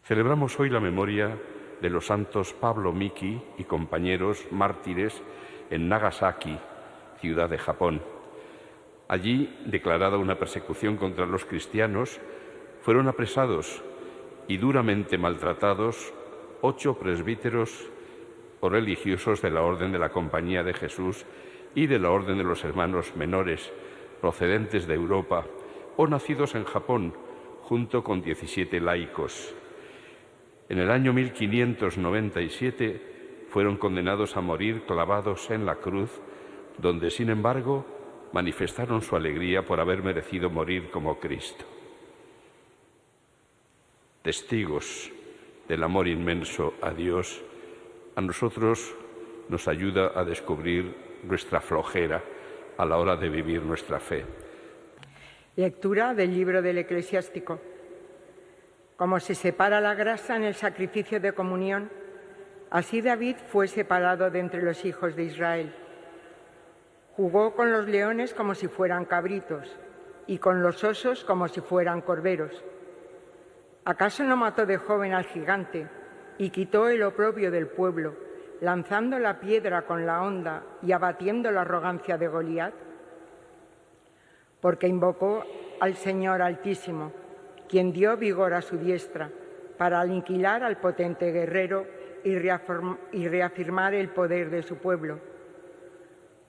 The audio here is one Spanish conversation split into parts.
Celebramos hoy la memoria de los santos Pablo Miki y compañeros mártires en Nagasaki, ciudad de Japón. Allí, declarada una persecución contra los cristianos, fueron apresados y duramente maltratados 8 presbíteros o religiosos de la Orden de la Compañía de Jesús y de la Orden de los Hermanos Menores, procedentes de Europa o nacidos en Japón, junto con 17 laicos. En el año 1597 fueron condenados a morir clavados en la cruz, donde, sin embargo, manifestaron su alegría por haber merecido morir como Cristo. Testigos del amor inmenso a Dios, a nosotros nos ayuda a descubrir nuestra flojera a la hora de vivir nuestra fe. Lectura del libro del Eclesiástico. Como se separa la grasa en el sacrificio de comunión, así David fue separado de entre los hijos de Israel. Jugó con los leones como si fueran cabritos y con los osos como si fueran corderos. ¿Acaso no mató de joven al gigante y quitó el oprobio del pueblo, lanzando la piedra con la honda y abatiendo la arrogancia de Goliat? Porque invocó al Señor Altísimo, quien dio vigor a su diestra, para aniquilar al potente guerrero y reafirmar el poder de su pueblo.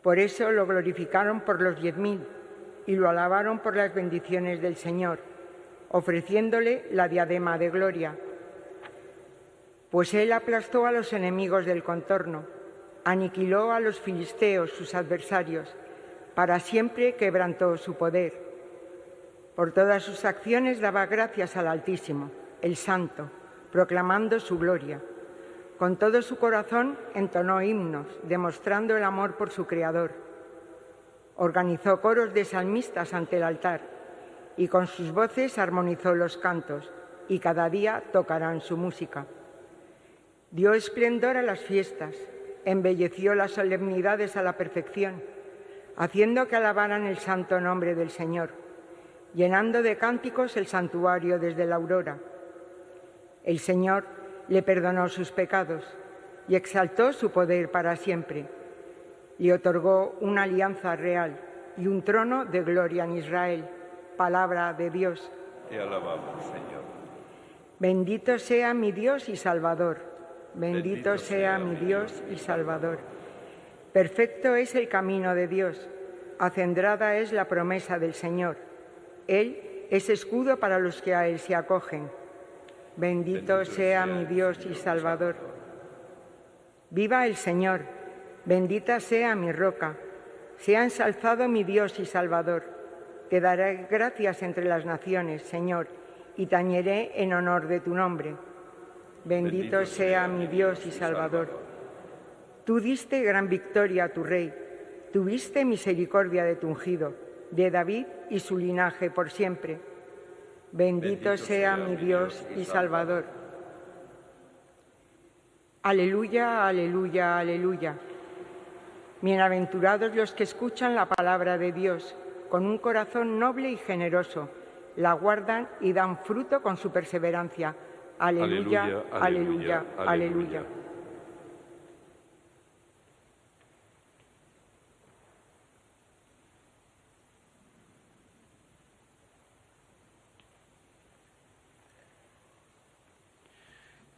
Por eso lo glorificaron por los 10.000 y lo alabaron por las bendiciones del Señor, ofreciéndole la diadema de gloria. Pues él aplastó a los enemigos del contorno, aniquiló a los filisteos, sus adversarios, para siempre quebrantó su poder. Por todas sus acciones daba gracias al Altísimo, el Santo, proclamando su gloria. Con todo su corazón entonó himnos, demostrando el amor por su Creador. Organizó coros de salmistas ante el altar y con sus voces armonizó los cantos, y cada día tocarán su música. Dio esplendor a las fiestas, embelleció las solemnidades a la perfección, haciendo que alabaran el santo nombre del Señor, llenando de cánticos el santuario desde la aurora. El Señor le perdonó sus pecados y exaltó su poder para siempre. Le otorgó una alianza real y un trono de gloria en Israel. Palabra de Dios. Te alabamos, Señor. Bendito sea mi Dios y Salvador. Bendito sea mi Dios y Salvador. Perfecto es el camino de Dios. Acendrada es la promesa del Señor. Él es escudo para los que a Él se acogen. Bendito sea mi Dios y Salvador. Viva el Señor, bendita sea mi roca. Sea ensalzado mi Dios y Salvador. Te daré gracias entre las naciones, Señor, y tañeré en honor de tu nombre. Bendito sea mi Dios y Salvador. Tú diste gran victoria a tu Rey. Tuviste misericordia de tu ungido, de David y su linaje por siempre. Bendito sea mi Dios y Salvador. Aleluya, aleluya, aleluya. Bienaventurados los que escuchan la palabra de Dios con un corazón noble y generoso, la guardan y dan fruto con su perseverancia. Aleluya, aleluya, aleluya, aleluya.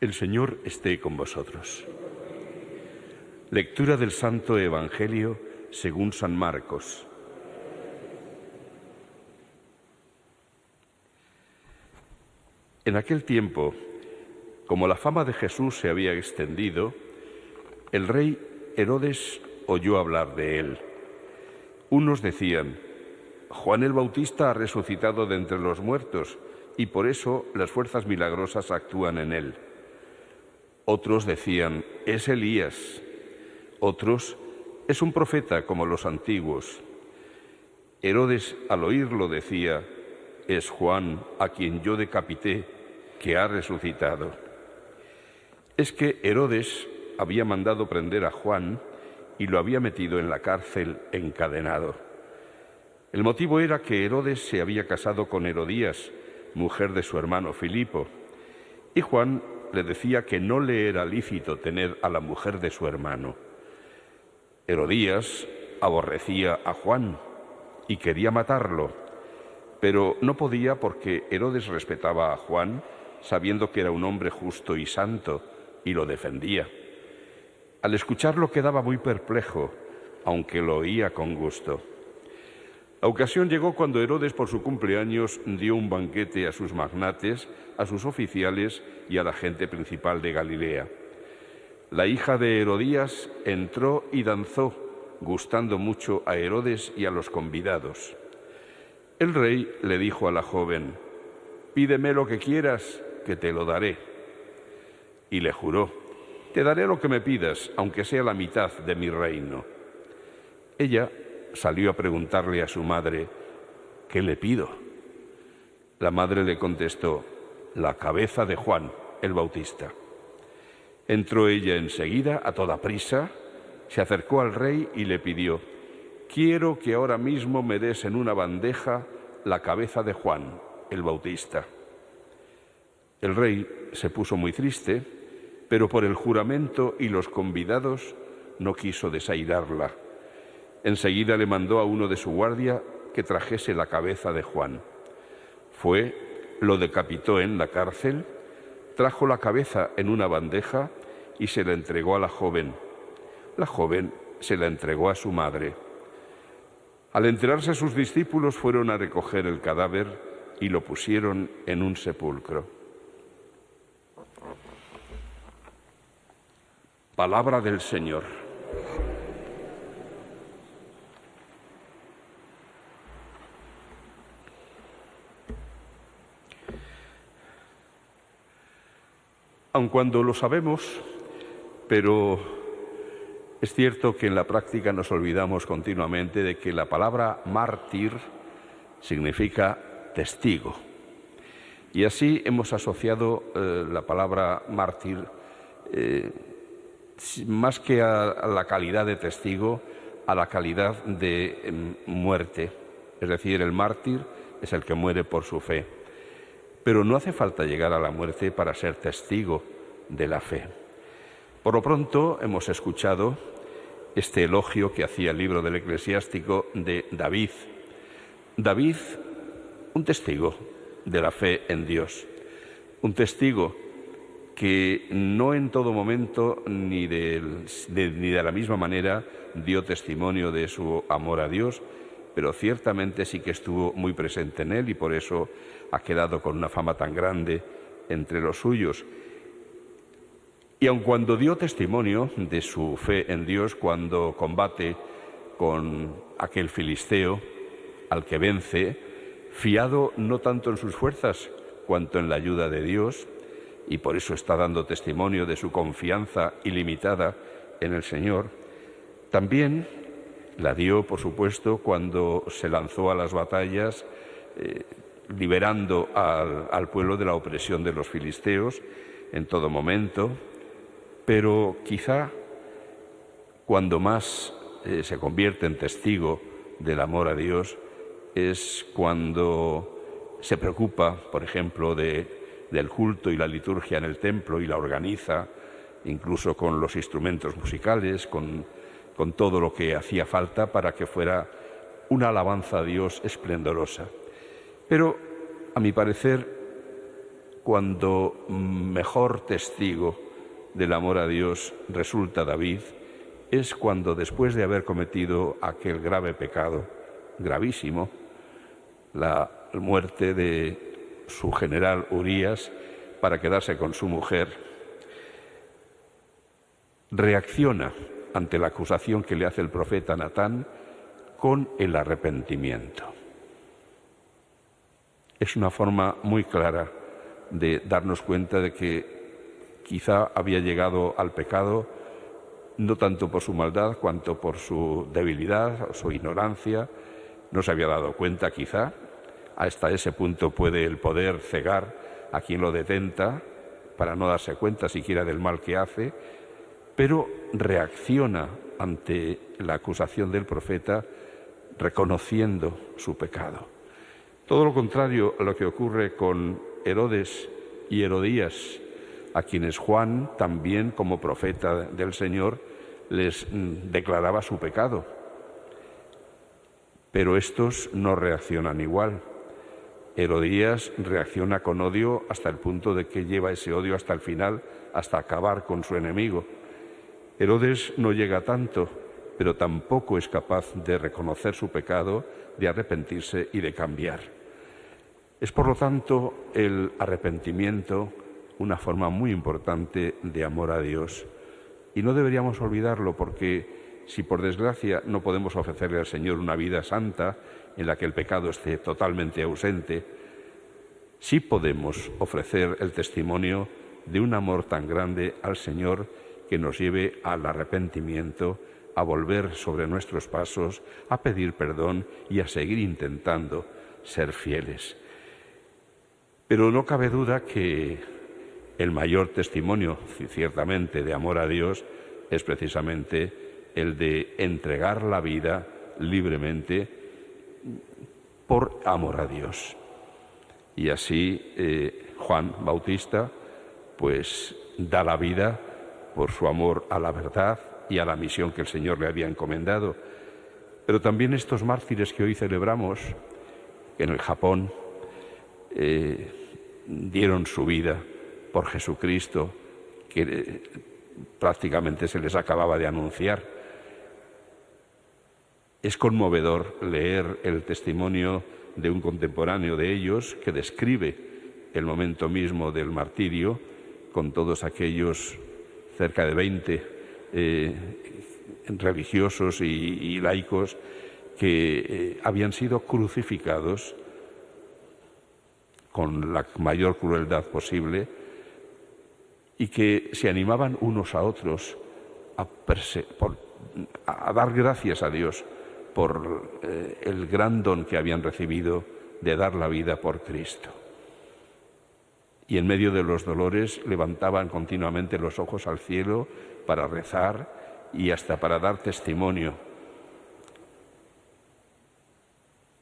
El Señor esté con vosotros. Lectura del Santo Evangelio según San Marcos. En aquel tiempo, como la fama de Jesús se había extendido, el rey Herodes oyó hablar de él. Unos decían: Juan el Bautista ha resucitado de entre los muertos y por eso las fuerzas milagrosas actúan en él. Otros decían: es Elías. Otros: es un profeta como los antiguos. Herodes, al oírlo, decía: es Juan, a quien yo decapité, que ha resucitado. Es que Herodes había mandado prender a Juan y lo había metido en la cárcel encadenado. El motivo era que Herodes se había casado con Herodías, mujer de su hermano Filipo, Y Juan le decía que no le era lícito tener a la mujer de su hermano. Herodías aborrecía a Juan y quería matarlo, pero no podía porque Herodes respetaba a Juan, sabiendo que era un hombre justo y santo, y lo defendía. Al escucharlo quedaba muy perplejo, aunque lo oía con gusto. La ocasión llegó cuando Herodes, por su cumpleaños, dio un banquete a sus magnates, a sus oficiales y a la gente principal de Galilea. La hija de Herodías entró y danzó, gustando mucho a Herodes y a los convidados. El rey le dijo a la joven: «Pídeme lo que quieras, que te lo daré». Y le juró: «Te daré lo que me pidas, aunque sea la mitad de mi reino». Ella salió a preguntarle a su madre: «¿Qué le pido?». La madre le contestó: «La cabeza de Juan el Bautista». Entró ella enseguida, a toda prisa, se acercó al rey y le pidió: «Quiero que ahora mismo me des en una bandeja la cabeza de Juan el Bautista». El rey se puso muy triste, pero por el juramento y los convidados no quiso desairarla. Enseguida le mandó a uno de su guardia que trajese la cabeza de Juan. Fue, lo decapitó en la cárcel, trajo la cabeza en una bandeja y se la entregó a la joven. La joven se la entregó a su madre. Al enterarse sus discípulos fueron a recoger el cadáver y lo pusieron en un sepulcro. Palabra del Señor. Aun cuando lo sabemos, pero es cierto que en la práctica nos olvidamos continuamente de que la palabra mártir significa testigo. Y así hemos asociado la palabra mártir más que a la calidad de testigo, a la calidad de muerte. Es decir, el mártir es el que muere por su fe. Pero no hace falta llegar a la muerte para ser testigo de la fe. Por lo pronto hemos escuchado este elogio que hacía el libro del Eclesiástico de David. David, un testigo de la fe en Dios, un testigo que no en todo momento ni de la misma manera dio testimonio de su amor a Dios, pero ciertamente sí que estuvo muy presente en él y por eso ha quedado con una fama tan grande entre los suyos. Y aun cuando dio testimonio de su fe en Dios, cuando combate con aquel filisteo al que vence, fiado no tanto en sus fuerzas cuanto en la ayuda de Dios, y por eso está dando testimonio de su confianza ilimitada en el Señor, también la dio, por supuesto, cuando se lanzó a las batallas, liberando al pueblo de la opresión de los filisteos en todo momento, pero quizá cuando más se convierte en testigo del amor a Dios es cuando se preocupa, por ejemplo, del culto y la liturgia en el templo y la organiza, incluso con los instrumentos musicales, con todo lo que hacía falta para que fuera una alabanza a Dios esplendorosa. Pero, a mi parecer, cuando mejor testigo del amor a Dios resulta David, es cuando después de haber cometido aquel grave pecado, gravísimo, la muerte de su general Urías para quedarse con su mujer, reacciona ante la acusación que le hace el profeta Natán con el arrepentimiento. Es una forma muy clara de darnos cuenta de que quizá había llegado al pecado no tanto por su maldad cuanto por su debilidad o su ignorancia. No se había dado cuenta quizá. Hasta ese punto puede el poder cegar a quien lo detenta para no darse cuenta siquiera del mal que hace, pero reacciona ante la acusación del profeta reconociendo su pecado. Todo lo contrario a lo que ocurre con Herodes y Herodías, a quienes Juan, también como profeta del Señor, les declaraba su pecado. Pero estos no reaccionan igual. Herodías reacciona con odio hasta el punto de que lleva ese odio hasta el final, hasta acabar con su enemigo. Herodes no llega tanto, pero tampoco es capaz de reconocer su pecado, de arrepentirse y de cambiar. Es, por lo tanto, el arrepentimiento una forma muy importante de amor a Dios. Y no deberíamos olvidarlo, porque si por desgracia no podemos ofrecerle al Señor una vida santa en la que el pecado esté totalmente ausente, sí podemos ofrecer el testimonio de un amor tan grande al Señor que nos lleve al arrepentimiento, a volver sobre nuestros pasos, a pedir perdón y a seguir intentando ser fieles. Pero no cabe duda que el mayor testimonio, ciertamente, de amor a Dios es precisamente el de entregar la vida libremente por amor a Dios. Y así Juan Bautista pues da la vida por su amor a la verdad y a la misión que el Señor le había encomendado. Pero también estos mártires que hoy celebramos, que en el Japón dieron su vida por Jesucristo, que prácticamente se les acababa de anunciar. Es conmovedor leer el testimonio de un contemporáneo de ellos que describe el momento mismo del martirio con todos aquellos cerca de 20 religiosos y laicos que habían sido crucificados con la mayor crueldad posible y que se animaban unos a otros a dar gracias a Dios por el gran don que habían recibido de dar la vida por Cristo. Y en medio de los dolores levantaban continuamente los ojos al cielo para rezar y hasta para dar testimonio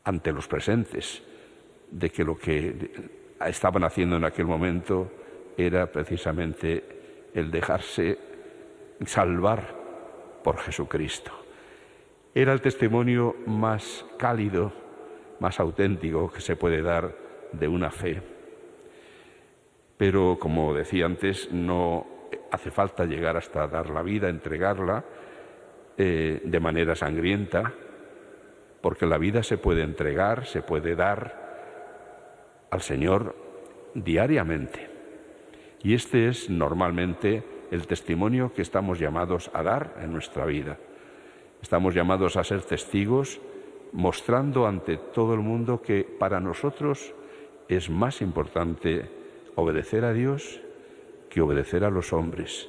ante los presentes de que lo que estaban haciendo en aquel momento era precisamente el dejarse salvar por Jesucristo. Era el testimonio más cálido, más auténtico que se puede dar de una fe. Pero, como decía antes, no hace falta llegar hasta dar la vida, entregarla de manera sangrienta, porque la vida se puede entregar, se puede dar al Señor diariamente. Y este es normalmente el testimonio que estamos llamados a dar en nuestra vida. Estamos llamados a ser testigos, mostrando ante todo el mundo que para nosotros es más importante obedecer a Dios que obedecer a los hombres.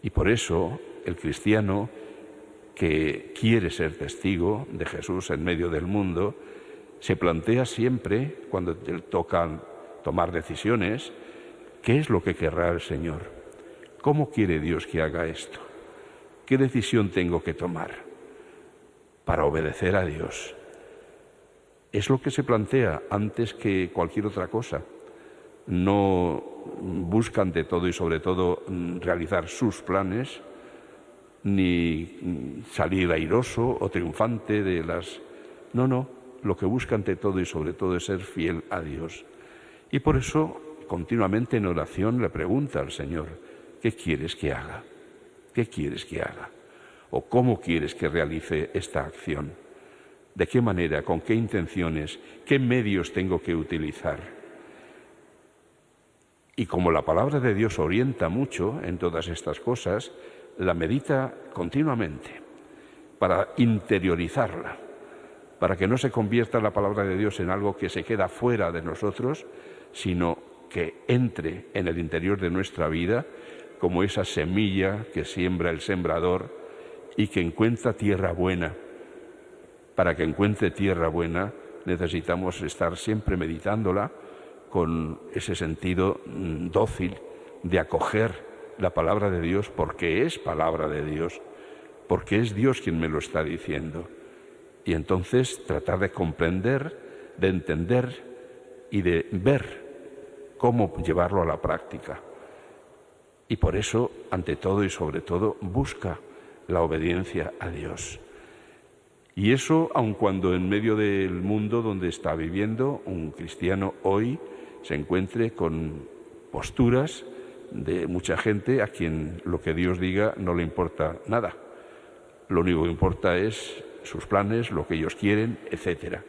Y por eso el cristiano que quiere ser testigo de Jesús en medio del mundo se plantea siempre, cuando le tocan tomar decisiones, ¿qué es lo que querrá el Señor? ¿Cómo quiere Dios que haga esto? ¿Qué decisión tengo que tomar para obedecer a Dios? Es lo que se plantea antes que cualquier otra cosa. No busca ante todo y sobre todo realizar sus planes, ni salir airoso o triunfante de las... No, lo que busca ante todo y sobre todo es ser fiel a Dios. Y por eso continuamente en oración le pregunta al Señor, ¿qué quieres que haga? ¿Qué quieres que haga? ¿O cómo quieres que realice esta acción? ¿De qué manera? ¿Con qué intenciones? ¿Qué medios tengo que utilizar? Y como la palabra de Dios orienta mucho en todas estas cosas, la medita continuamente para interiorizarla, para que no se convierta la palabra de Dios en algo que se queda fuera de nosotros, sino que entre en el interior de nuestra vida como esa semilla que siembra el sembrador y que encuentra tierra buena. Para que encuentre tierra buena necesitamos estar siempre meditándola con ese sentido dócil de acoger la palabra de Dios porque es palabra de Dios, porque es Dios quien me lo está diciendo. Y entonces tratar de comprender, de entender y de ver cómo llevarlo a la práctica. Y por eso, ante todo y sobre todo, busca la obediencia a Dios. Y eso, aun cuando en medio del mundo donde está viviendo un cristiano hoy se encuentre con posturas de mucha gente a quien lo que Dios diga no le importa nada. Lo único que importa es sus planes, lo que ellos quieren, etc.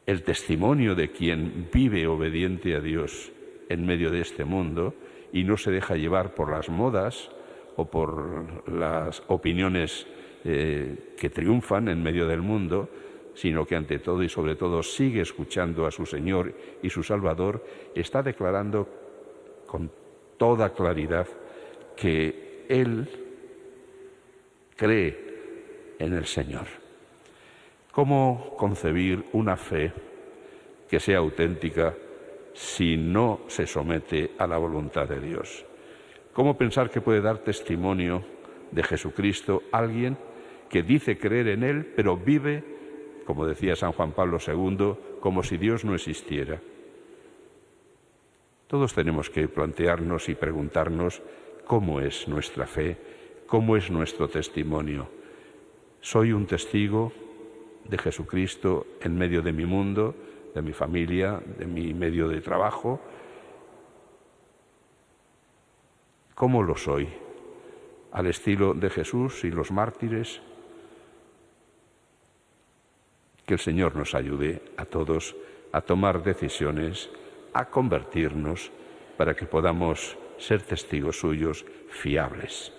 El testimonio de quien vive obediente a Dios en medio de este mundo y no se deja llevar por las modas o por las opiniones que triunfan en medio del mundo, sino que ante todo y sobre todo sigue escuchando a su Señor y su Salvador, está declarando con toda claridad que Él cree en el Señor. ¿Cómo concebir una fe que sea auténtica si no se somete a la voluntad de Dios? ¿Cómo pensar que puede dar testimonio de Jesucristo alguien que dice creer en Él, pero vive, como decía San Juan Pablo II, como si Dios no existiera? Todos tenemos que plantearnos y preguntarnos cómo es nuestra fe, cómo es nuestro testimonio. ¿Soy un testigo de Jesucristo en medio de mi mundo, de mi familia, de mi medio de trabajo? ¿Cómo lo soy? ¿Al estilo de Jesús y los mártires? Que el Señor nos ayude a todos a tomar decisiones, a convertirnos, para que podamos ser testigos suyos fiables.